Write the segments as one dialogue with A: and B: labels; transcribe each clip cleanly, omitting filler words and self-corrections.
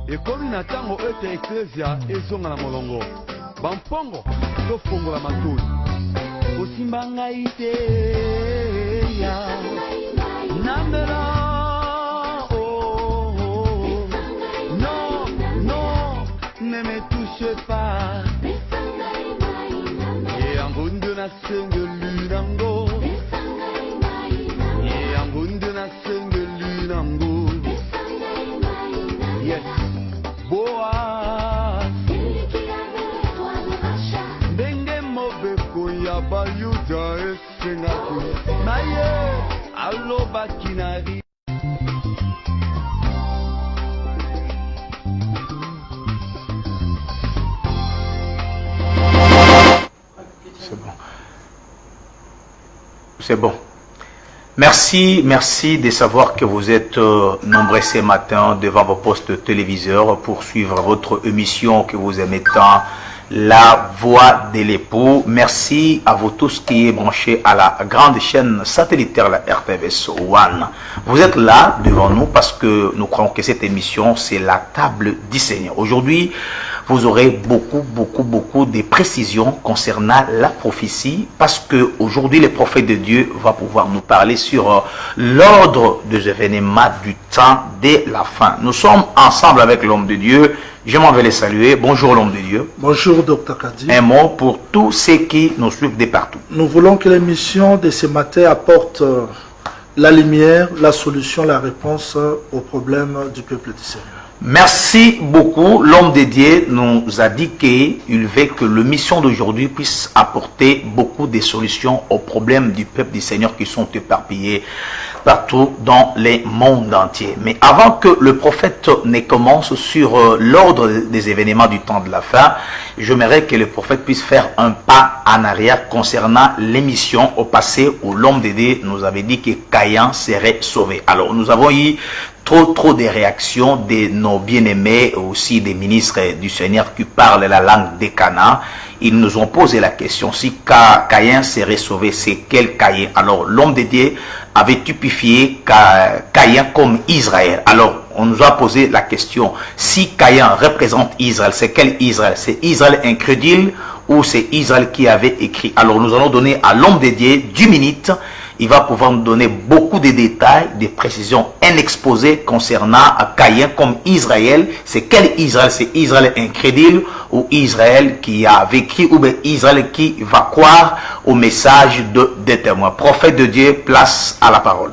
A: ekomi na tango ete eklesia ezonga na molongo bampongo tofongola matoi osimba ngai te ya nambela non non ne me touche pas yangundu na sengelu nango yangundu na sengelu nango yes boa ndenge mobeko ya bayuda esengaki naye alobaki na ri.
B: C'est bon. Merci de savoir que vous êtes nombreux ce matin devant vos postes de téléviseurs pour suivre votre émission que vous aimez tant, La Voix de l'époux. Merci à vous tous qui êtes branchés à la grande chaîne satellitaire, la RTVS One. Vous êtes là devant nous parce que nous croyons que cette émission, c'est la table du Seigneur. Aujourd'hui, vous aurez beaucoup de précisions concernant la prophétie parce que aujourd'hui le prophète de Dieu va pouvoir nous parler sur l'ordre des événements du temps de la fin. Nous sommes ensemble avec l'homme de Dieu. Je m'en vais les saluer. Bonjour l'homme de Dieu.
C: Bonjour Dr Kadi.
B: Un mot pour tous ceux qui nous suivent de partout.
C: Nous voulons que l'émission de ce matin apporte la lumière, la solution, la réponse aux problèmes du peuple du Seigneur.
B: Merci beaucoup. L'homme de Dieu nous a dit qu'il veut que la mission d'aujourd'hui puisse apporter beaucoup de solutions aux problèmes du peuple du Seigneur qui sont éparpillés partout dans le monde entier. Mais avant que le prophète ne commence sur l'ordre des événements du temps de la fin, j'aimerais que le prophète puisse faire un pas en arrière concernant l'émission au passé où l'homme de Dieu nous avait dit que Caïn serait sauvé. Alors nous avons eu trop de réactions de nos bien-aimés, aussi des ministres du Seigneur qui parlent la langue des Canaan. Ils nous ont posé la question, si Caïn serait sauvé, c'est quel Caïn? Alors l'homme de Dieu avait typifié Caïn comme Israël. Alors on nous a posé la question, si Caïn représente Israël, c'est quel Israël? C'est Israël incrédule ou c'est Israël qui avait écrit? Alors nous allons donner à l'homme de Dieu 10 minutes. Il va pouvoir nous donner beaucoup de détails, des précisions, un exposé concernant Caïn comme Israël. C'est quel Israël? C'est Israël incrédule ou Israël qui a vécu ou bien Israël qui va croire au message des témoins. Prophète de Dieu, place à la parole.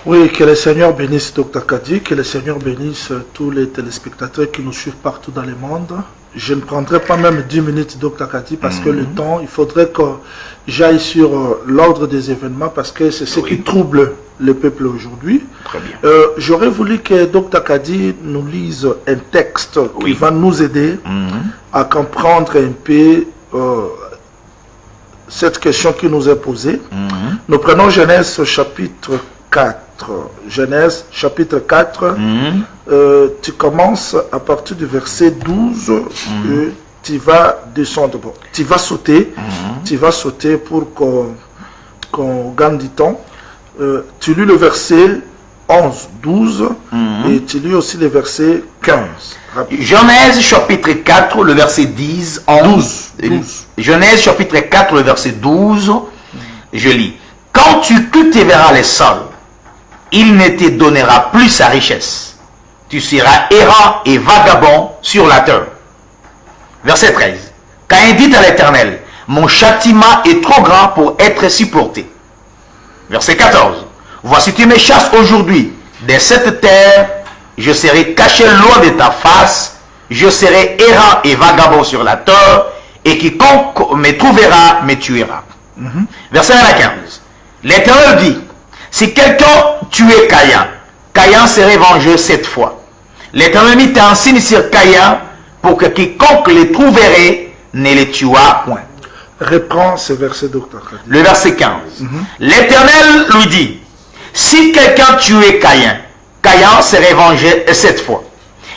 C: Oui, que le Seigneur bénisse Dr Kadi, que le Seigneur bénisse tous les téléspectateurs qui nous suivent partout dans le monde. Je ne prendrai pas même 10 minutes Dr Kadi parce que le temps, il faudrait que j'aille sur l'ordre des événements parce que c'est ce qui trouble le peuple aujourd'hui.
B: Très bien.
C: J'aurais voulu que Dr Kadi nous lise un texte qui va nous aider à comprendre un peu cette question qui nous est posée. Nous prenons Genèse chapitre 4. Genèse chapitre 4, tu commences à partir du verset 12 et tu vas descendre. Bon, tu vas sauter pour qu'on gagne du temps. Tu lis le verset 11, 12 et tu lis aussi le verset 15.
B: Genèse chapitre 4, le verset 10, 11. 12. Genèse chapitre 4, le verset 12, je lis. Quand tu cultiveras les sols, il ne te donnera plus sa richesse. Tu seras errant et vagabond sur la terre. Verset 13. Caïn dit à l'Éternel, mon châtiment est trop grand pour être supporté. Verset 14. Voici tu me chasses aujourd'hui de cette terre, je serai caché loin de ta face, je serai errant et vagabond sur la terre, et quiconque me trouvera me tuera. Verset 15. L'Éternel dit, si quelqu'un tuait Caïn, Caïn serait vengé 7 fois. L'Éternel mit un signe sur Caïn pour que quiconque le trouverait ne le tuât point.
C: Reprends ce verset, docteur.
B: Le verset 15. L'Éternel lui dit, si quelqu'un tuait Caïn, Caïn serait vengé 7 fois.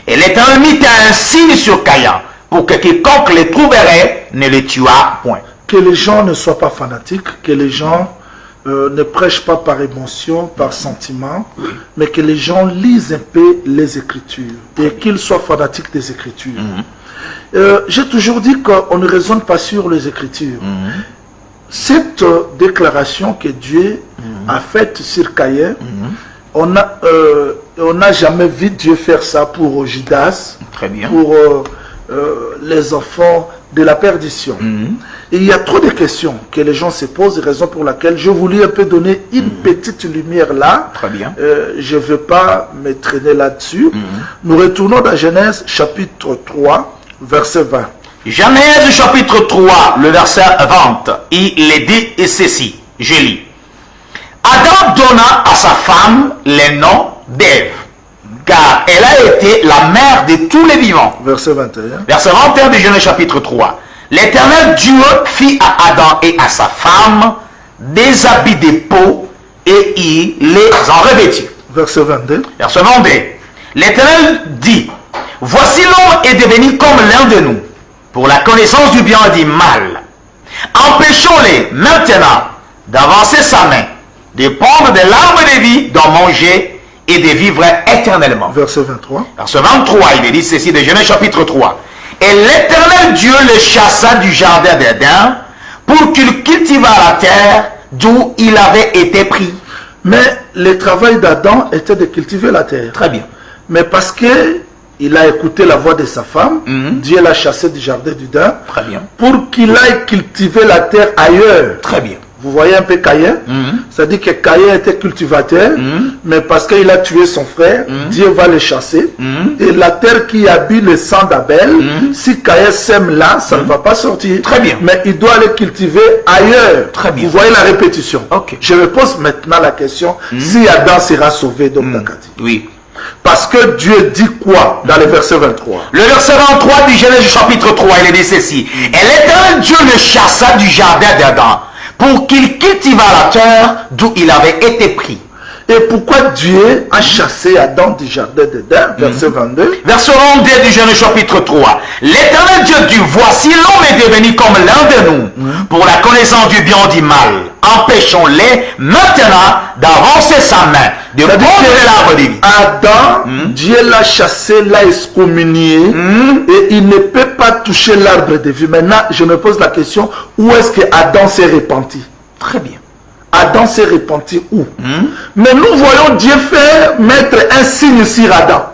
B: Et l'Éternel mit un signe sur Caïn pour que quiconque le trouverait ne le tuât point.
C: Que les gens ne soient pas fanatiques, que les gens ne prêche pas par émotion, par sentiment, mais que les gens lisent un peu les Écritures et qu'ils soient fanatiques des Écritures. J'ai toujours dit qu'on ne raisonne pas sur les Écritures. Cette déclaration que Dieu a faite sur Caïn, on n'a jamais vu Dieu faire ça pour Judas,
B: Très bien.
C: pour les enfants de la perdition. Et il y a trop de questions que les gens se posent, raison pour laquelle je voulais un peu donner une petite lumière là.
B: Très bien.
C: Je ne veux pas me traîner là-dessus. Nous retournons dans Genèse chapitre 3, verset 20.
B: Genèse chapitre 3, le verset 20, il est dit ceci, je lis. Adam donna à sa femme le nom d'Ève, car elle a été la mère de tous les vivants.
C: Verset 21.
B: Verset 21 de Genèse chapitre 3. L'Éternel Dieu fit à Adam et à sa femme des habits de peau et il les en revêtit.
C: Verset 22.
B: Verset 22. L'Éternel dit, voici l'homme est devenu comme l'un de nous, pour la connaissance du bien et du mal. Empêchons-les maintenant d'avancer sa main, de prendre de l'arbre de vie, d'en manger et de vivre éternellement.
C: Verset 23.
B: Verset 23, il est dit ceci de Genèse chapitre 3. Et l'Éternel Dieu le chassa du jardin d'Éden pour qu'il cultivât la terre d'où il avait été pris.
C: Mais le travail d'Adam était de cultiver la terre.
B: Très bien.
C: Mais parce que il a écouté la voix de sa femme, Dieu l'a chassé du jardin d'Éden
B: Très bien.
C: pour qu'il aille cultiver la terre ailleurs.
B: Très bien.
C: Vous voyez un peu Caïn, c'est-à-dire que Caïn était cultivateur, mais parce qu'il a tué son frère, Dieu va le chasser. Et la terre qui habite le sang d'Abel, si Caïn sème là, ça ne va pas sortir.
B: Très bien.
C: Mais il doit aller cultiver ailleurs.
B: Très bien.
C: Vous voyez la répétition.
B: Ok.
C: Je me pose maintenant la question, si Adam sera sauvé, donc Dakati.
B: Oui.
C: Parce que Dieu dit quoi dans le verset 23?
B: Le verset 23 du Genèse chapitre 3, il est dit ceci. Et l'Éternel Dieu le chassa du jardin d'Adam pour qu'il cultivât la terre d'où il avait été pris.
C: Et pourquoi Dieu a chassé Adam du jardin d'Éden? Verset 22.
B: Verset 22 du Genèse chapitre 3. L'Éternel Dieu dit, voici l'homme est devenu comme l'un de nous, pour la connaissance du bien et du mal. Empêchons-les maintenant d'avancer sa main, de prendre de l'arbre de vie.
C: Adam, Dieu l'a chassé, l'a excommunié, et il ne peut pas toucher l'arbre de vie. Maintenant, je me pose la question, où est-ce que Adam s'est repenti?
B: Très bien.
C: Adam s'est repenti où? Mais nous voyons Dieu faire mettre un signe sur Adam.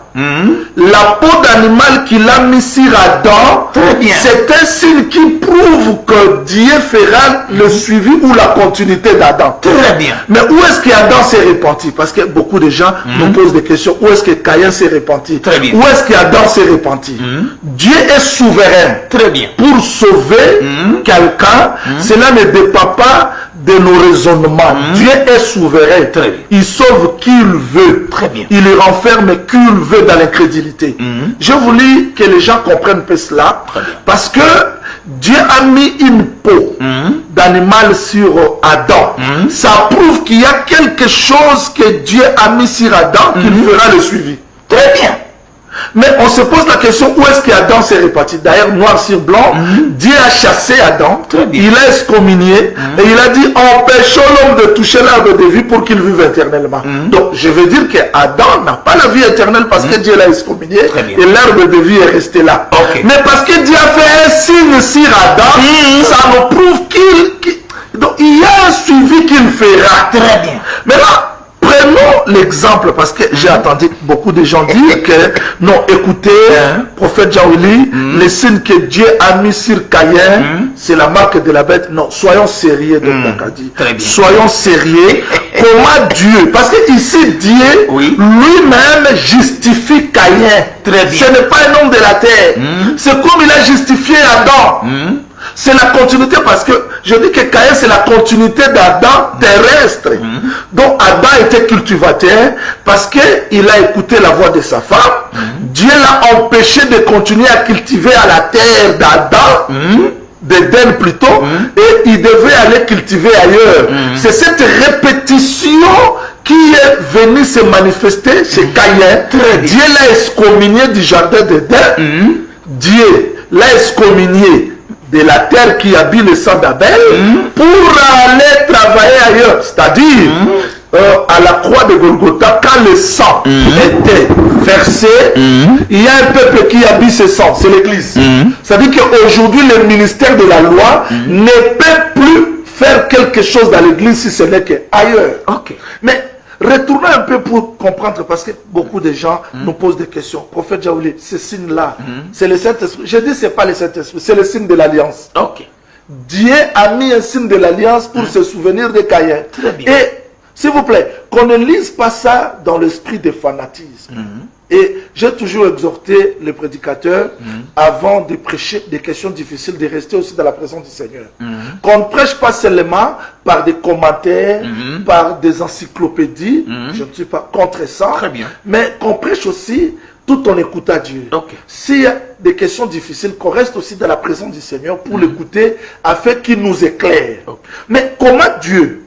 C: La peau d'animal qu'il a mis sur Adam, c'est un signe qui prouve que Dieu fera le suivi ou la continuité d'Adam.
B: Très bien.
C: Mais où est-ce qu'Adam s'est repenti? Parce que beaucoup de gens nous posent des questions. Où est-ce que Caïn s'est repenti?
B: Très bien.
C: Où est-ce qu'Adam s'est repenti? Dieu est souverain.
B: Très bien.
C: Pour sauver quelqu'un, cela ne dépend pas de nos raisonnements. Dieu est souverain.
B: Très bien.
C: Il sauve qui il veut.
B: Très bien.
C: Il renferme qui il veut dans l'incrédulité. Je voulais que les gens comprennent un peu cela. Parce que Dieu a mis une peau d'animal sur Adam. Ça prouve qu'il y a quelque chose que Dieu a mis sur Adam qui fera le suivi.
B: Très bien.
C: Mais on se pose la question, où est-ce qu'Adam s'est réparti? D'ailleurs, noir sur blanc, Dieu a chassé Adam, il a excommunié, et il a dit, empêchons l'homme de toucher l'arbre de vie pour qu'il vive éternellement. Donc, je veux dire qu'Adam n'a pas la vie éternelle parce que Dieu l'a excommunié, et l'arbre de vie est resté là. Mais parce que Dieu a fait un signe sur Adam, ça nous prouve donc il y a un suivi qu'il fera.
B: Très bien.
C: Maintenant, prenons l'exemple, parce que j'ai entendu beaucoup de gens dire que, non, écoutez, prophète Jean-Willy, les signes que Dieu a mis sur Caïn, c'est la marque de la bête. Non, soyons sérieux, donc Dakadi. Soyons sérieux. Comment Dieu, parce que ici, Dieu, lui-même justifie Caïn. Ce n'est pas un homme de la terre. C'est comme il a justifié Adam. C'est la continuité, parce que je dis que Caïn c'est la continuité d'Adam terrestre. Donc Adam était cultivateur parce qu'il a écouté la voix de sa femme. Dieu l'a empêché de continuer à cultiver à la terre d'Adam, d'Éden plutôt, et il devait aller cultiver ailleurs. C'est cette répétition qui est venue se manifester chez Caïn. Dieu l'a excommunié du jardin d'Éden. Dieu l'a excommunié de la terre qui habille le sang d'Abel pour aller travailler ailleurs. C'est-à-dire, à la croix de Golgotha, quand le sang était versé, il y a un peuple qui habille ce sang, c'est l'Église. C'est-à-dire qu'aujourd'hui, le ministère de la loi ne peut plus faire quelque chose dans l'Église si ce n'est qu'ailleurs. Mais retournons un peu pour comprendre, parce que beaucoup de gens nous posent des questions. Prophète Jaoulé, ce signe-là, c'est le Saint-Esprit. Je dis, ce n'est pas le Saint-Esprit, c'est le signe de l'Alliance. Dieu a mis un signe de l'Alliance pour se souvenir de Caïn.
B: Très bien.
C: Et, s'il vous plaît, qu'on ne lise pas ça dans l'esprit de fanatisme. Et j'ai toujours exhorté les prédicateurs, avant de prêcher des questions difficiles, de rester aussi dans la présence du Seigneur. Qu'on ne prêche pas seulement par des commentaires, par des encyclopédies, je ne suis pas contre ça, mais qu'on prêche aussi tout en écoutant Dieu. S'il y a des questions difficiles, qu'on reste aussi dans la présence du Seigneur pour l'écouter, afin qu'il nous éclaire. Mais comment Dieu?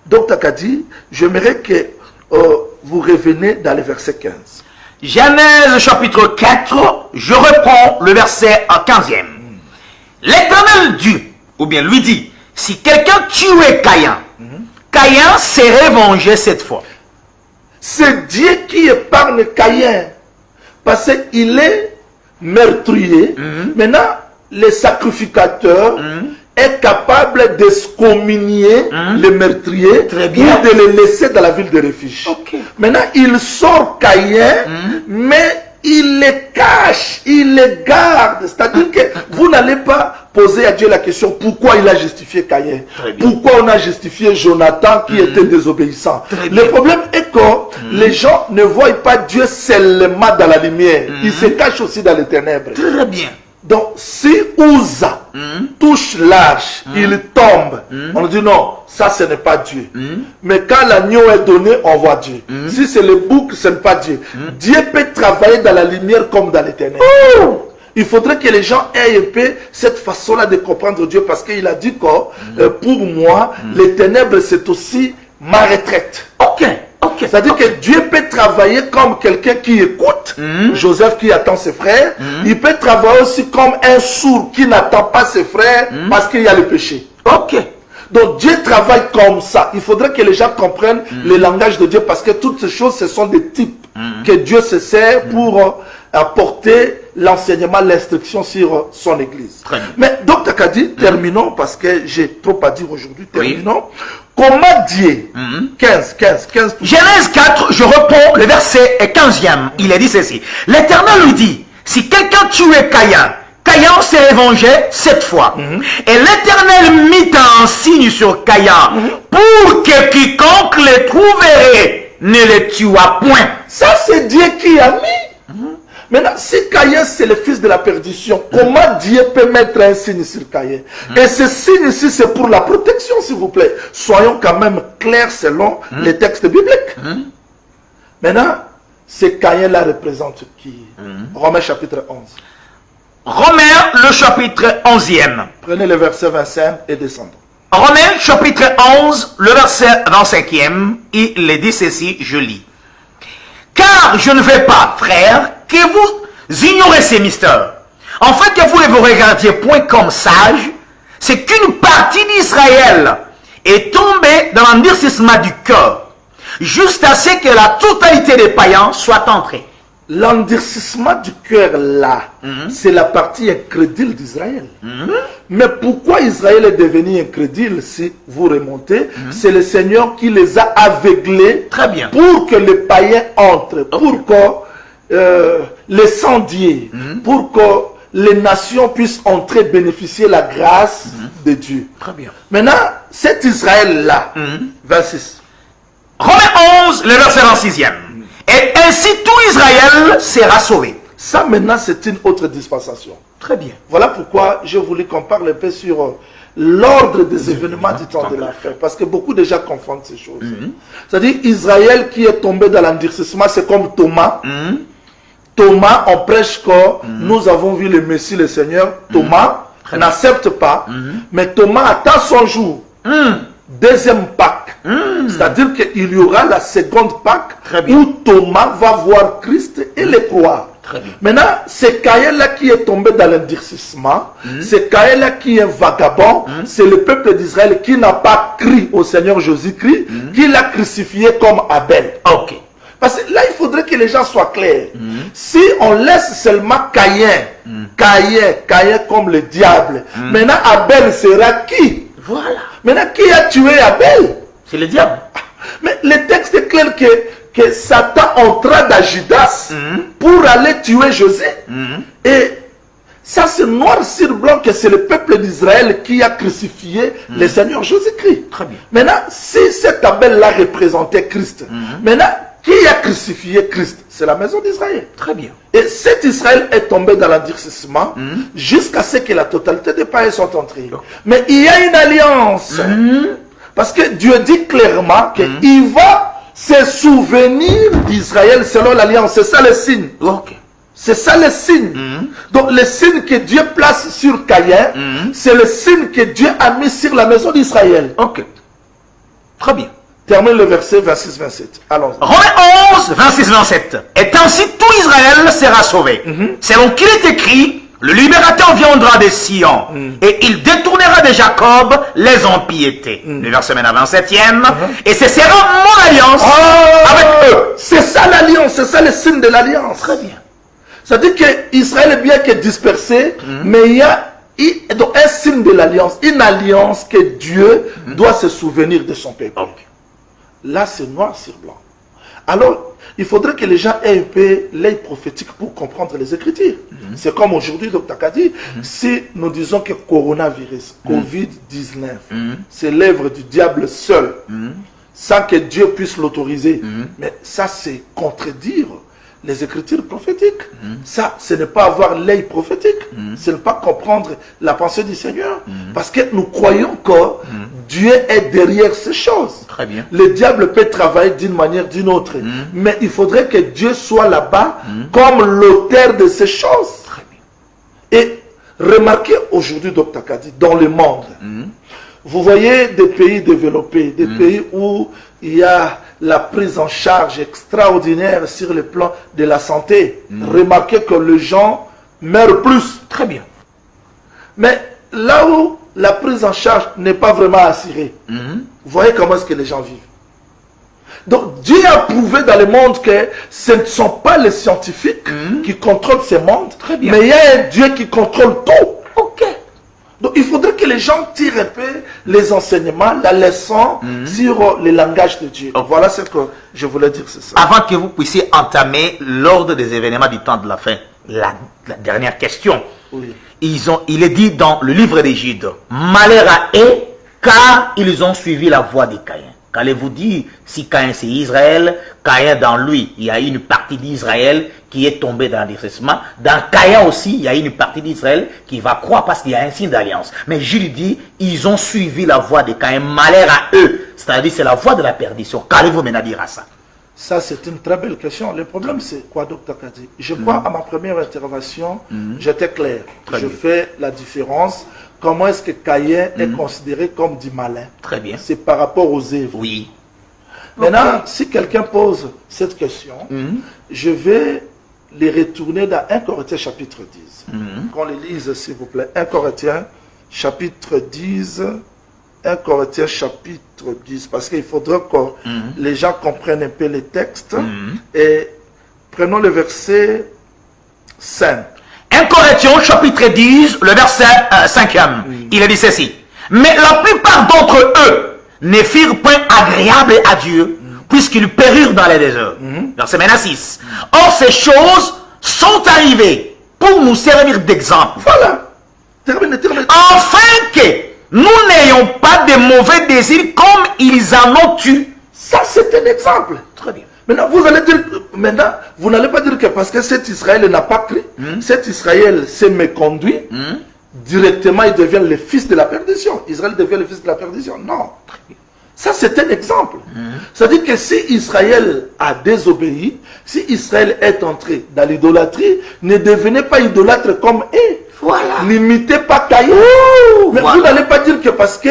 C: Donc, Takadi, j'aimerais que vous revenez dans le verset 15.
B: Genèse chapitre 4, je reprends le verset 15e. L'Éternel dit, ou bien lui dit, si quelqu'un tuait Caïn, Caïn serait vengé cette fois.
C: C'est Dieu qui épargne Caïn, parce qu'il est meurtrier. Maintenant, les sacrificateurs est capable d'excommunier les meurtriers ou de les laisser dans la ville de refuge. Maintenant, il sort Caïn, mais il les cache, il les garde. C'est-à-dire que vous n'allez pas poser à Dieu la question pourquoi il a justifié Caïn, pourquoi on a justifié Jonathan qui était désobéissant. Le problème est que les gens ne voient pas Dieu seulement dans la lumière, ils se cachent aussi dans les ténèbres.
B: Très bien.
C: Donc, si Uza touche l'arche, il tombe, on dit non, ça ce n'est pas Dieu. Mais quand l'agneau est donné, on voit Dieu. Si c'est le bouc, ce n'est pas Dieu. Dieu peut travailler dans la lumière comme dans les ténèbres. Il faudrait que les gens aient un peu cette façon-là de comprendre Dieu, parce qu'il a dit que pour moi, les ténèbres c'est aussi ma retraite. C'est-à-dire que Dieu peut travailler comme quelqu'un qui écoute, Joseph qui attend ses frères. Il peut travailler aussi comme un sourd qui n'attend pas ses frères parce qu'il y a le péché. Donc Dieu travaille comme ça. Il faudrait que les gens comprennent le langage de Dieu, parce que toutes ces choses, ce sont des types que Dieu se sert pour apporter l'enseignement, l'instruction sur son église. Mais donc Takadi, terminons, parce que j'ai trop à dire aujourd'hui, terminons. Comment Dieu, 15.
B: Genèse 4, je reprends le verset 15e. Il est dit ceci. L'Éternel lui dit, si quelqu'un tuait Caïn, Caïn serait vengé cette fois. Et l'Éternel mit un signe sur Caïn pour que quiconque le trouverait ne le tuât point.
C: Ça, c'est Dieu qui a mis. Maintenant, si Caïn c'est le fils de la perdition, comment Dieu peut mettre un signe sur Caïn? Et ce signe ici, c'est pour la protection, s'il vous plaît. Soyons quand même clairs selon les textes bibliques. Maintenant, ce Caïn-là représente qui? Romains chapitre 11.
B: Romains, le chapitre 11e.
C: Prenez le verset 25 et descendons.
B: Romains, chapitre 11, le verset 25e. Il est dit ceci, je lis. Car je ne veux pas, frères, que vous ignorez ces mystères, en fait que vous ne vous regardiez point comme sages, c'est qu'une partie d'Israël est tombée dans l'endurcissement du cœur, juste à que la totalité des païens soit entrée.
C: L'endurcissement du cœur là, c'est la partie incrédule d'Israël. Mais pourquoi Israël est devenu incrédule, si vous remontez? C'est le Seigneur qui les a aveuglés pour que les païens entrent, pour que les sans-dieux, pour que les nations puissent entrer, bénéficier la grâce de Dieu. Maintenant, cet Israël-là, 26.
B: Romains 11, le verset 26e. Et ainsi tout Israël sera sauvé.
C: Ça maintenant c'est une autre dispensation. Voilà pourquoi je voulais qu'on parle un peu sur l'ordre des événements du temps de la fin. Parce que beaucoup de gens confondent ces choses. C'est-à-dire Israël qui est tombé dans l'endurcissement, c'est comme Thomas. Thomas, on prêche que nous avons vu le Messie, le Seigneur. Thomas n'accepte pas. Mais Thomas attend son jour. Deuxième Pâques. C'est-à-dire qu'il y aura la seconde Pâques où Thomas va voir Christ et le croire.
B: Très bien.
C: Maintenant, c'est Caïn-là qui est tombé dans l'endurcissement. C'est Caïn-là qui est vagabond. C'est le peuple d'Israël qui n'a pas cru au Seigneur Jésus-Christ, qui l'a crucifié comme Abel.
B: Ok.
C: Parce que là, il faudrait que les gens soient clairs. Si on laisse seulement Caïn comme le diable, maintenant Abel sera qui?
B: Voilà.
C: Maintenant, qui a tué Abel?
B: C'est le diable.
C: Mais le texte est clair que Satan entra dans Judas pour aller tuer José. Et ça, c'est noir sur blanc que c'est le peuple d'Israël qui a crucifié le Seigneur Jésus-Christ.
B: Très bien.
C: Maintenant, si cet Abel-là représentait Christ, maintenant, qui a crucifié Christ? C'est la maison d'Israël.
B: Très bien.
C: Et cet Israël est tombé dans l'endurcissement jusqu'à ce que la totalité des païens sont entrés. Mais il y a une alliance. Parce que Dieu dit clairement qu'il va se souvenir d'Israël selon l'alliance. C'est ça le signe.
B: Ok.
C: C'est ça le signe. Donc le signe que Dieu place sur Caïn, c'est le signe que Dieu a mis sur la maison d'Israël.
B: Ok. Très bien.
C: Termine le verset 26-27. Allons-y.
B: Romains 11, 26-27. Et ainsi tout Israël sera sauvé. Selon qu'il est écrit, le libérateur viendra de Sion et il détournera de Jacob les impiétés. Le verset 27e. Et ce sera mon alliance avec eux.
C: C'est ça l'alliance, c'est ça le signe de l'alliance.
B: Très bien.
C: C'est-à-dire qu'Israël est bien que dispersé, mais il y a donc un signe de l'alliance, une alliance que Dieu doit se souvenir de son peuple.
B: Ok.
C: Là, c'est noir sur blanc. Alors, il faudrait que les gens aient un peu l'œil prophétique pour comprendre les Écritures. C'est comme aujourd'hui, Dr. Kadi, si nous disons que coronavirus, Covid-19, c'est l'œuvre du diable seul, sans que Dieu puisse l'autoriser. Mais ça, c'est contredire les Écritures prophétiques. Ça, ce n'est pas avoir l'œil prophétique. Ce n'est pas comprendre la pensée du Seigneur. Parce que nous croyons que Dieu est derrière ces choses.
B: Très bien.
C: Le diable peut travailler d'une manière ou d'une autre. Mais il faudrait que Dieu soit là-bas comme l'auteur de ces choses.
B: Très bien.
C: Et remarquez aujourd'hui, Dr. Kadi, dans le monde, vous voyez des pays développés, des pays où il y a la prise en charge extraordinaire sur le plan de la santé. Remarquez que les gens meurent plus.
B: Très bien.
C: Mais là où la prise en charge n'est pas vraiment assurée, vous voyez comment est-ce que les gens vivent. Donc Dieu a prouvé dans le monde que ce ne sont pas les scientifiques qui contrôlent ce monde, mais il y a un Dieu qui contrôle tout.
B: Ok.
C: Donc il faudrait que les gens tirent un peu les enseignements, la leçon sur le langage de Dieu. Voilà ce que je voulais dire, c'est ça.
B: Avant que vous puissiez entamer l'ordre des événements du temps de la fin, la dernière question.
C: Oui.
B: Il est dit dans le livre d'Égypte, malheur à eux, car ils ont suivi la voie de Caïn. Qu'allez-vous dire si Caïn c'est Israël, Caïn dans lui, il y a une partie d'Israël qui est tombée dans l'endurcissement. Dans Caïn aussi, il y a une partie d'Israël qui va croire parce qu'il y a un signe d'alliance. Mais Jules dit, ils ont suivi la voie de Caïn, malheur à eux. C'est-à-dire c'est la voie de la perdition. Qu'allez-vous maintenant dire à ça?
C: Ça, c'est une très belle question. Le problème, c'est quoi, Dr. Kadi? Je crois à ma première intervention, j'étais clair. Je fais la différence. Comment est-ce que Caïn est considéré comme du malin?
B: Très bien.
C: C'est par rapport aux œuvres.
B: Oui.
C: Maintenant, si quelqu'un pose cette question, je vais les retourner dans 1 Corinthiens chapitre 10. Qu'on les lise, s'il vous plaît. 1 Corinthiens chapitre 10. 1 Corinthiens chapitre 10. Parce qu'il faudra que les gens comprennent un peu les textes. Et prenons le verset 5.
B: 1 Corinthiens chapitre 10, le verset 5e. Il a dit ceci. Mais la plupart d'entre eux ne firent point agréable à Dieu, puisqu'ils périrent dans les déserts. Verset 6. Or ces choses sont arrivées pour nous servir d'exemple.
C: Voilà. Termine.
B: Afin que nous n'ayons pas de mauvais désirs comme ils en ont eu.
C: Ça, c'est un exemple.
B: Très bien.
C: Maintenant, vous n'allez pas dire que parce que cet Israël n'a pas cru, cet Israël s'est méconduit, directement il devient le fils de la perdition. Israël devient le fils de la perdition. Non. Ça, c'est un exemple. C'est-à-dire que si Israël a désobéi, si Israël est entré dans l'idolâtrie, ne devenez pas idolâtre comme eux. Voilà. N'imitez pas Caïn. Mais vous n'allez pas dire que parce que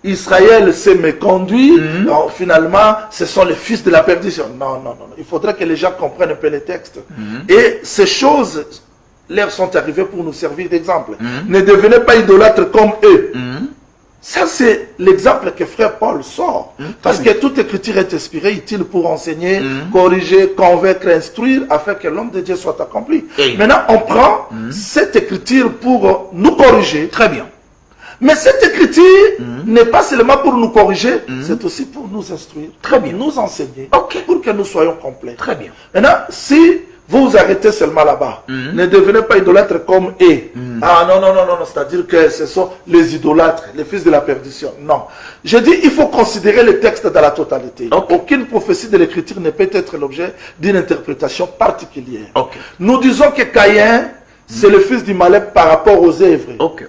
C: Israël s'est méconduit, alors, finalement, ce sont les fils de la perdition. Non, non, non. Il faudrait que les gens comprennent un peu les textes. Et ces choses leur sont arrivées pour nous servir d'exemple. Ne devenez pas idolâtres comme eux. Ça, c'est l'exemple que frère Paul sort. Parce que toute écriture est inspirée, utile pour enseigner, corriger, convaincre, instruire, afin que l'homme de Dieu soit accompli. Maintenant, on prend cette écriture pour nous corriger.
B: Très bien.
C: Mais cette écriture n'est pas seulement pour nous corriger, c'est aussi pour nous instruire,
B: Très bien.
C: nous enseigner,
B: Ok.
C: pour que nous soyons complets.
B: Très bien.
C: Maintenant, si vous vous arrêtez seulement là-bas, ne devenez pas idolâtres comme eux. Ah non, non, non, non, non. C'est-à-dire que ce sont les idolâtres, les fils de la perdition. Non. Je dis, il faut considérer le texte dans la totalité.
B: Ok.
C: Aucune prophétie de l'écriture ne peut être l'objet d'une interprétation particulière.
B: Ok.
C: Nous disons que Caïn, c'est le fils du malin par rapport aux œuvres.
B: Ok.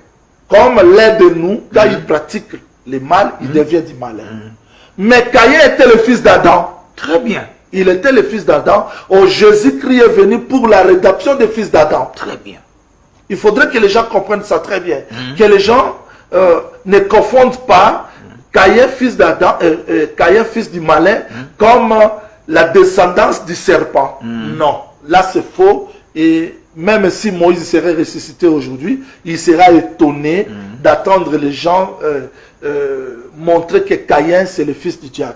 C: Comme l'un de nous, quand il pratique le mal, il devient du malin. Mais Caïn était le fils d'Adam.
B: Très bien.
C: Il était le fils d'Adam. Oh, Jésus-Christ est venu pour la rédemption des fils d'Adam.
B: Très bien.
C: Il faudrait que les gens comprennent ça très bien. Que les gens ne confondent pas Caïn, fils d'Adam, Caïn, fils du malin, comme la descendance du serpent. Non, là c'est faux. Et même si Moïse serait ressuscité aujourd'hui, il sera étonné d'attendre les gens montrer que Caïn c'est le fils du diable.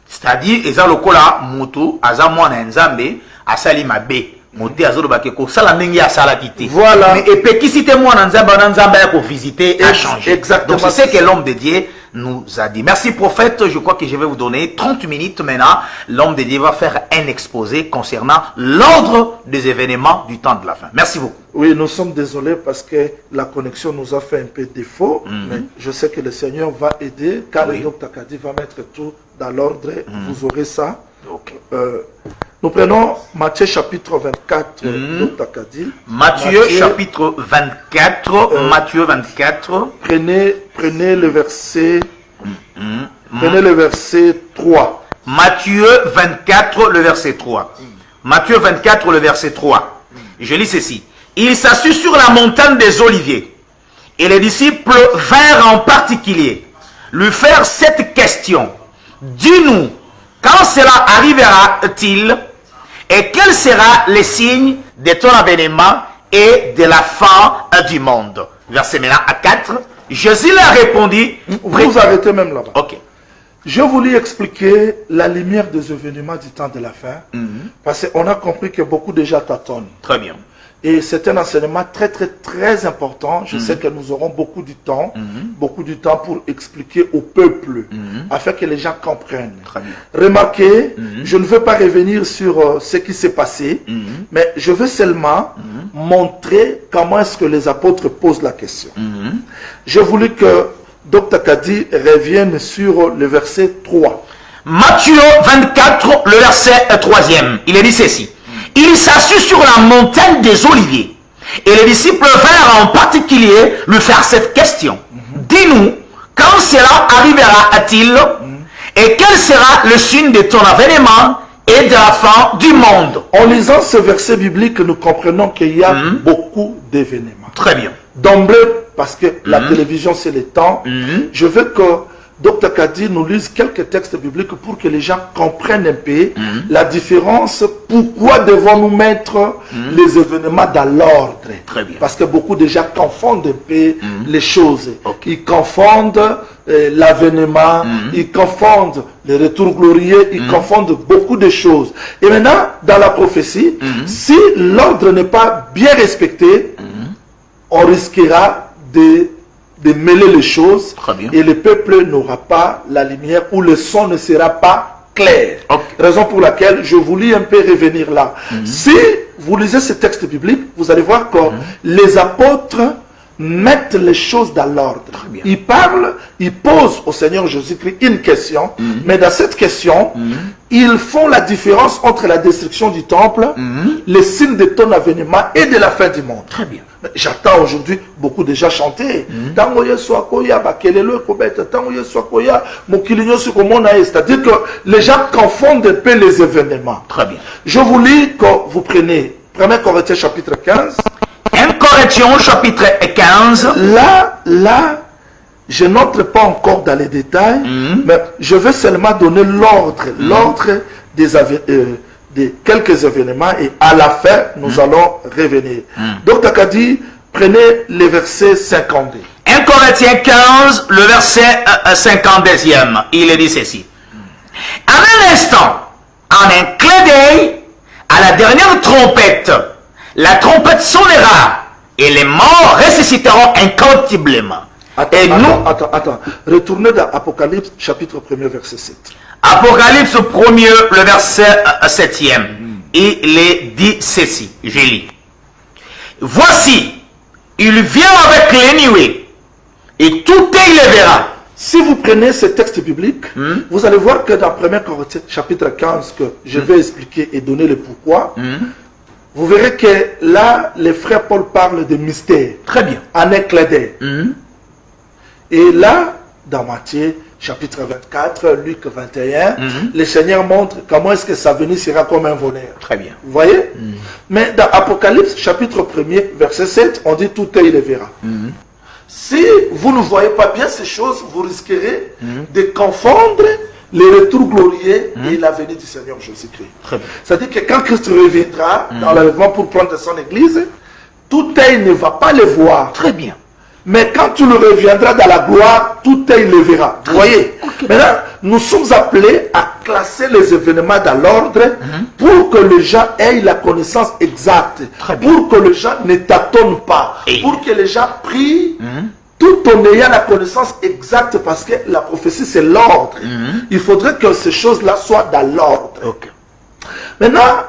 B: C'est-à-dire, eza lokola moto aza mwana nzambe asali mabe. Mote azoloba ke ko sala ndenge asala kite.
C: Voilà.
B: Mais epekisi te mwana nzambe na nzambe ya ko visiter a changer.
C: Exactement.
B: Donc c'est ce que l'homme de Dieu nous a dit. Merci prophète, je crois que je vais vous donner 30 minutes maintenant. L'homme de Dieu va faire un exposé concernant l'ordre des événements du temps de la fin. Merci beaucoup.
C: Oui, nous sommes désolés parce que la connexion nous a fait un peu défaut, mais je sais que le Seigneur va aider, car le Dr Kadi va mettre tout dans l'ordre, vous aurez ça.
B: Okay.
C: Nous prenons Matthieu chapitre 24, Dr Kadi.
B: Matthieu chapitre 24, Matthieu 24.
C: Prenez le verset, prenez le verset 3.
B: Matthieu 24, le verset 3. Matthieu 24, le verset 3. Je lis ceci. Il s'assit sur la montagne des Oliviers. Et les disciples vinrent en particulier lui faire cette question. Dis-nous, quand cela arrivera-t-il et quel sera le signe de ton avènement et de la fin du monde? Verset maintenant à 4. Jésus leur répondit.
C: Vous arrêtez même là-bas.
B: Ok.
C: Je voulais expliquer la lumière des événements du temps de la fin, parce qu'on a compris que beaucoup déjà tâtonnent.
B: Très bien.
C: Et c'est un enseignement très, très, très important. Je sais que nous aurons beaucoup de temps pour expliquer au peuple, afin que les gens comprennent.
B: Très bien.
C: Remarquez, je ne veux pas revenir sur ce qui s'est passé, mais je veux seulement montrer comment est-ce que les apôtres posent la question. Je voulais que Dr Kadi revienne sur le verset 3.
B: Matthieu 24, le verset 3e. Il est dit ceci. Il s'assit sur la montagne des Oliviers. Et les disciples vinrent en particulier lui faire cette question. Dis-nous, quand cela arrivera-t-il et quel sera le signe de ton avènement et de la fin du monde?
C: En lisant ce verset biblique, nous comprenons qu'il y a beaucoup d'événements.
B: Très bien.
C: D'emblée, parce que la télévision c'est le temps, je veux que Dr Kadi nous lise quelques textes bibliques pour que les gens comprennent un peu la différence. Pourquoi devons-nous mettre les événements dans l'ordre?
B: Très bien.
C: Parce que beaucoup de gens confondent un peu les choses.
B: Okay.
C: Ils confondent l'avènement, ils confondent le retour glorieux, ils confondent beaucoup de choses. Et maintenant, dans la prophétie, si l'ordre n'est pas bien respecté, on risquera de mêler les choses.
B: Très bien.
C: Et le peuple n'aura pas la lumière ou le son ne sera pas clair.
B: Ok.
C: Raison pour laquelle je voulais un peu revenir là. Si vous lisez ce texte biblique, vous allez voir que les apôtres mettent les choses dans l'ordre.
B: bien.
C: Ils parlent, ils posent au Seigneur Jésus-Christ une question, mais dans cette question, ils font la différence entre la destruction du temple, les signes de ton avènement et de la fin du monde.
B: Très bien.
C: J'attends aujourd'hui beaucoup de gens chanter. C'est-à-dire que les gens confondent un peu les événements.
B: Très bien.
C: Je vous lis que vous prenez 1 Corinthiens chapitre 15.
B: 1 Corinthiens chapitre 15.
C: Là, je n'entre pas encore dans les détails, mais je veux seulement donner l'ordre, des quelques événements, et à la fin, nous allons revenir. Donc, Takadi, prenez les versets 52.
B: 1 Corinthiens 15, le verset 52e, il est dit ceci. En un instant, en un clin d'œil, à la dernière trompette, la trompette sonnera et les morts ressusciteront incorruptiblement.
C: Attends. Retournez dans Apocalypse, chapitre 1er, verset 7.
B: Apocalypse 1er, le verset 7e. Il est dit ceci, je lis. Voici, il vient avec les nuées, et tout est il le verra.
C: Si vous prenez ce texte biblique, vous allez voir que dans 1 Corinthiens, chapitre 15, que je vais expliquer et donner le pourquoi, vous verrez que là, les frères Paul parlent de mystère.
B: Très bien.
C: En un clin d'œil. Et là, dans Matthieu, chapitre 24, Luc 21, le Seigneur montre comment est-ce que sa venue sera comme un voleur.
B: Très bien.
C: Vous voyez? Mais dans Apocalypse, chapitre 1er, verset 7, on dit tout est, il le verra. Si vous ne voyez pas bien ces choses, vous risquerez de confondre le retour glorieux et la venue du Seigneur Jésus-Christ. C'est-à-dire que quand Christ reviendra dans l'enlèvement pour prendre son église, tout œil ne va pas le voir.
B: Très bien.
C: Mais quand tu le reviendras dans la gloire, tout œil le verra. Vous voyez? Maintenant, nous sommes appelés à classer les événements dans l'ordre pour que les gens aient la connaissance exacte. Pour que les gens ne tâtonnent pas. Pour que les gens prient tout en ayant la connaissance exacte, parce que la prophétie c'est l'ordre. Il faudrait que ces choses-là soient dans l'ordre. Maintenant,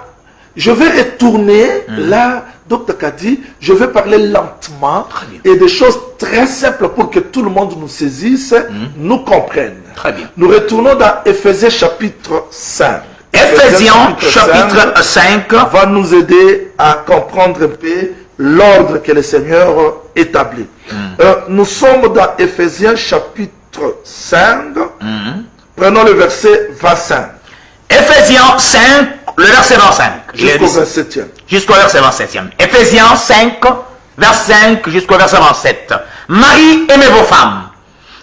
C: je vais retourner là. Donc, Takadi, je vais parler lentement et des choses très simples pour que tout le monde nous saisisse, nous comprenne.
B: Très bien.
C: Nous retournons dans Éphésiens chapitre 5.
B: Éphésiens chapitre 5
C: va nous aider à comprendre un peu l'ordre que le Seigneur établit. Nous sommes dans Éphésiens chapitre 5. Prenons le verset 25.
B: Éphésiens 5, le verset 25.
C: Jusqu'au 27e.
B: Jusqu'au verset 27e. Éphésiens 5, verset 5 jusqu'au verset 27. Marie, aimez vos femmes,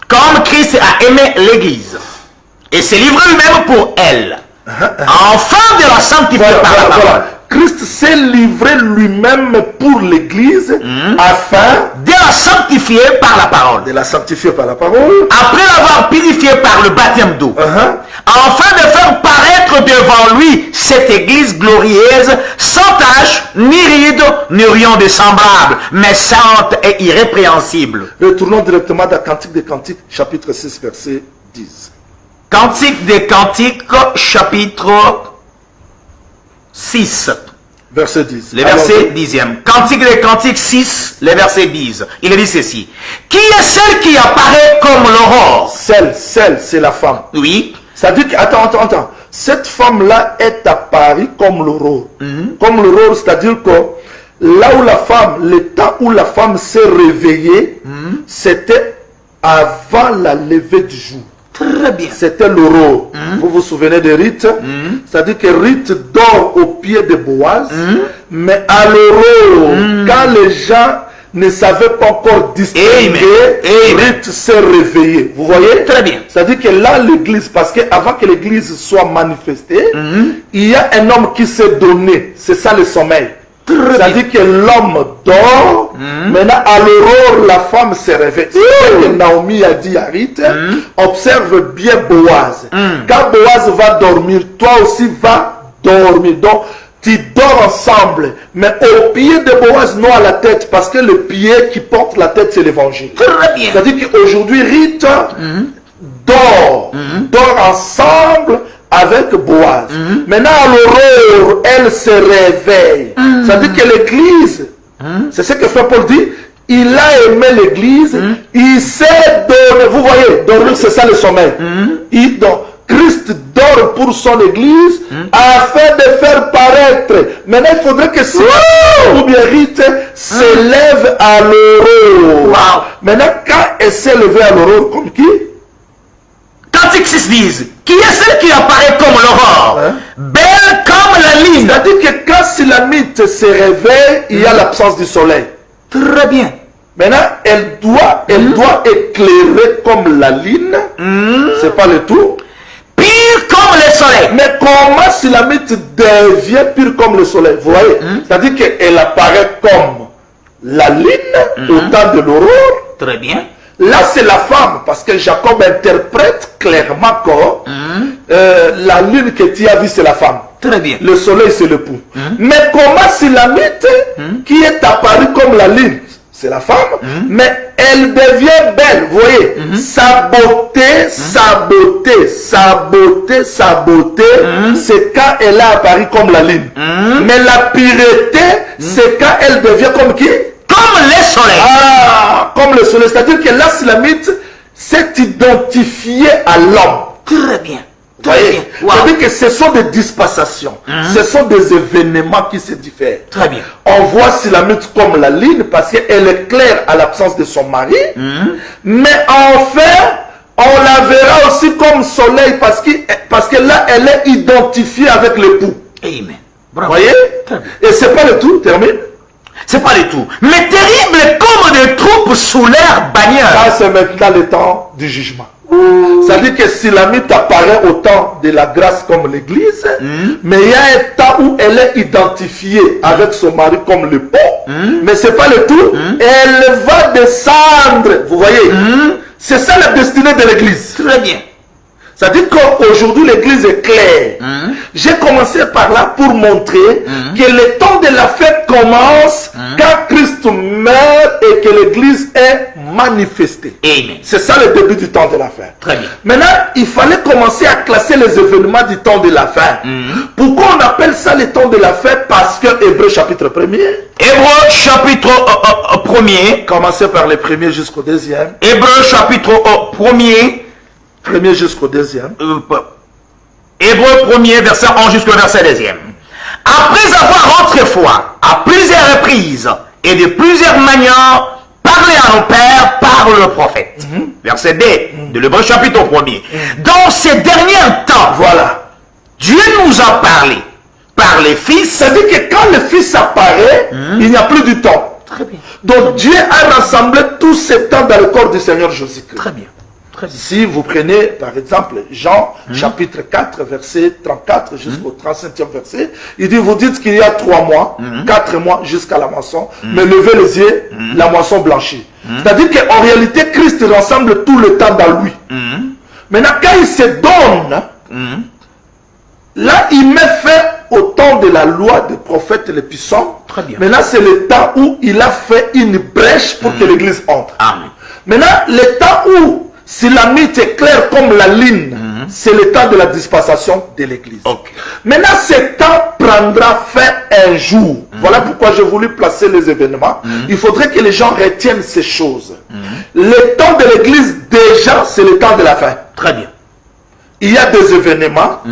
B: comme Christ a aimé l'Église, et s'est livré lui-même pour elle, afin de la sanctifier par la parole.
C: Christ s'est livré lui-même pour l'Église afin
B: de la sanctifier par la parole.
C: De la sanctifier par la parole.
B: Après l'avoir purifié par le baptême d'eau. Afin de faire paraître devant lui cette Église glorieuse, sans tache, ni ride, ni rien de semblable, mais sainte et irrépréhensible.
C: Retournons directement dans Cantique des Cantiques, chapitre 6, verset 10.
B: Cantique des Cantiques, chapitre 6.
C: Verset 10.
B: Le verset 10e. Cantique des Cantiques 6, le verset 10. Il dit ceci. Qui est celle qui apparaît comme l'aurore?
C: Celle, c'est la femme.
B: Oui.
C: Ça dit que, attends. Cette femme-là est apparue comme l'aurore. Comme l'aurore, c'est-à-dire que là où la femme, le temps où la femme s'est réveillée, c'était avant la levée du jour.
B: Très bien.
C: C'était l'aurore. Vous vous souvenez de Ruth? C'est-à-dire que Ruth dort au pied de Boaz, mais à l'aurore, quand les gens ne savaient pas encore distinguer, Ruth s'est réveillée. Vous voyez?
B: Très bien.
C: C'est-à-dire que là, l'église, parce qu'avant que l'église soit manifestée, il y a un homme qui s'est donné. C'est ça le sommeil. C'est-à-dire que l'homme dort, maintenant à l'aurore, la femme se réveille. C'est ce que Naomi a dit à Ruth, observe bien Boaz. Quand Boaz va dormir, toi aussi va dormir. Donc, tu dors ensemble, mais au pied de Boaz, non à la tête, parce que le pied qui porte la tête, c'est l'évangile.
B: Très bien.
C: C'est-à-dire qu'aujourd'hui, Ruth dort ensemble avec Boaz. Maintenant, à l'aurore, elle se réveille. C'est-à-dire que l'église, c'est ce que frère Paul dit, il a aimé l'église, il s'est donné. Vous voyez, dormir, c'est ça le sommeil. Christ dort pour son église afin de faire paraître. Maintenant, il faudrait que si ou bien Rite s'élève à l'aurore.
B: Wow.
C: Maintenant, quand elle s'est levée à l'aurore, comme qui?
B: Cantique 6 disent, qui est celle qui apparaît comme l'aurore, belle comme la lune.
C: C'est-à-dire que quand Silamite se réveille, il y a l'absence du soleil.
B: Très bien.
C: Maintenant, elle doit éclairer comme la lune. C'est pas le tout.
B: Pire comme le soleil.
C: Mais comment Silamite devient pure comme le soleil? Vous voyez? C'est-à-dire qu'elle apparaît comme la lune au temps de l'aurore.
B: Très bien.
C: Là, c'est la femme, parce que Jacob interprète clairement que la lune que tu as vue, c'est la femme.
B: Très bien.
C: Le soleil, c'est le pou. Mais comment Silamite, qui est apparue comme la lune, c'est la femme, mais elle devient belle, vous voyez, sa beauté, sa beauté, sa beauté, sa beauté, c'est quand elle a apparu comme la lune. Mais la pureté, c'est quand elle devient comme qui?
B: Comme le soleil.
C: Ah, comme le soleil, c'est-à-dire que là, Silamite s'est identifié à l'homme.
B: Très bien.
C: Vous voyez? C'est-à-dire que ce sont des dispensations, ce sont des événements qui se diffèrent.
B: Très bien.
C: On voit Silamite comme la lune parce qu'elle est claire à l'absence de son mari, mais enfin, on la verra aussi comme soleil parce que là, elle est identifiée avec l'époux.
B: Amen.
C: Vous
B: Bravo.
C: voyez? Et c'est pas le tout, termine.
B: C'est pas du tout. Mais terrible comme des troupes sous l'air bannière.
C: Ça, c'est maintenant le temps du jugement. C'est-à-dire que Silamite apparaît au temps de la grâce comme l'église, mais il y a un temps où elle est identifiée avec son mari comme le pot, mais c'est pas le tout. Elle va descendre, vous voyez. C'est ça la destinée de l'église.
B: Très bien.
C: C'est-à-dire qu'aujourd'hui l'église est claire. J'ai commencé par là pour montrer que le temps de la fête commence quand Christ meurt et que l'église est manifestée.
B: Amen.
C: C'est ça le début du temps de la fin.
B: Très bien.
C: Maintenant, il fallait commencer à classer les événements du temps de la fin. Pourquoi on appelle ça le temps de la fin? Parce que Hébreu chapitre 1er.
B: Hébreu chapitre 1er.
C: Commencez par le premier jusqu'au deuxième.
B: Hébreu chapitre 1er.
C: Premier jusqu'au deuxième.
B: Hébreu 1er, verset 11 jusqu'au verset 2e. Après avoir autrefois, à plusieurs reprises et de plusieurs manières, parlé à nos pères par le prophète. Verset 2 de l'Hébreu chapitre 1er. Dans ces derniers temps,
C: Voilà.
B: Dieu nous a parlé par les fils.
C: C'est-à-dire que quand le Fils apparaît, il n'y a plus du temps.
B: Très bien.
C: Donc Dieu a rassemblé tous ces temps dans le corps du Seigneur Jésus-Christ.
B: Très bien. Très bien.
C: Si vous prenez par exemple Jean chapitre 4 verset 34 jusqu'au 35e verset, il dit vous dites qu'il y a 3 mois, 4 mois jusqu'à la moisson, mais levez les yeux, la moisson blanchit. C'est-à-dire qu'en réalité Christ rassemble tout le temps dans lui. Maintenant quand il se donne, là il met fin au temps de la loi des prophètes et les puissants.
B: Très bien.
C: Maintenant c'est le temps où il a fait une brèche pour que l'église entre.
B: Amen.
C: Maintenant le temps où Silamite est clair comme la lune, c'est le temps de la dispensation de l'église.
B: Ok.
C: Maintenant, ce temps prendra fin un jour. Voilà pourquoi j'ai voulu placer les événements. Il faudrait que les gens retiennent ces choses. Le temps de l'église, déjà, c'est le temps de la fin.
B: Très bien.
C: Il y a des événements